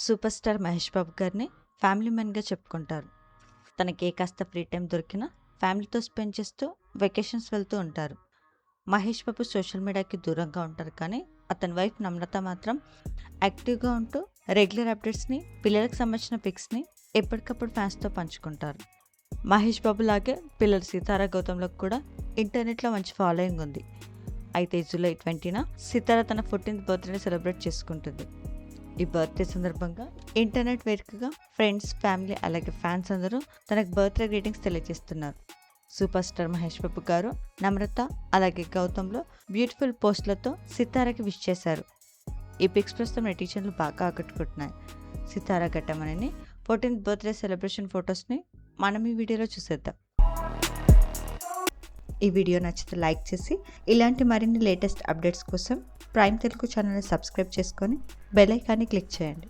Super star Mahesh Babu గారిని family మ్యాన్గా చెప్పుకుంటారు. తనకి ఏ కాస్త ఫ్రీ టైం దొరికినా ఫ్యామిలీతో స్పెండ్ చేస్తూ వెకేషన్స్ వెళ్తూ ఉంటారు. మహేష్ బాబు సోషల్ మీడియాకి దూరంగా ఉంటారు, కానీ అతని వైఫ్ నమ్రత మాత్రం యాక్టివ్గా ఉంటూ రెగ్యులర్ అప్డేట్స్ని, పిల్లలకు సంబంధించిన పిక్స్ని ఎప్పటికప్పుడు ఫ్యాన్స్తో పంచుకుంటారు. మహేష్ బాబు లాగే పిల్లలు సితారా గౌతమ్లకు కూడా ఇంటర్నెట్లో మంచి ఫాలోయింగ్ ఉంది. అయితే జూలై 20న సితారా తన 14th బర్త్డేని సెలబ్రేట్ చేసుకుంటుంది. ఈ బర్త్డే సందర్భంగా ఇంటర్నెట్ వేదికగా ఫ్రెండ్స్, ఫ్యామిలీ అలాగే ఫ్యాన్స్ అందరూ తనకు బర్త్డే గ్రీటింగ్స్ తెలియజేస్తున్నారు. సూపర్ స్టార్ మహేష్ బాబు గారు నమ్రత అలాగే గౌతమ్లో బ్యూటిఫుల్ పోస్టులతో సితారాకి విష్ చేశారు. ఈ పిక్స్ ప్రస్తుతం నెటిజన్లు బాగా ఆకట్టుకుంటున్నాయి. సితారా ఘట్టమని 14th బర్త్డే సెలబ్రేషన్ ఫొటోస్ని మనం ఈ వీడియోలో చూసేద్దాం. ఈ వీడియో నచ్చితే లైక్ చేసి ఇలాంటి మరిన్ని లేటెస్ట్ అప్డేట్స్ కోసం ప్రైమ్ తెలుగు ఛానల్ని సబ్స్క్రైబ్ చేసుకొని బెల్ ఐకాన్ని క్లిక్ చేయండి.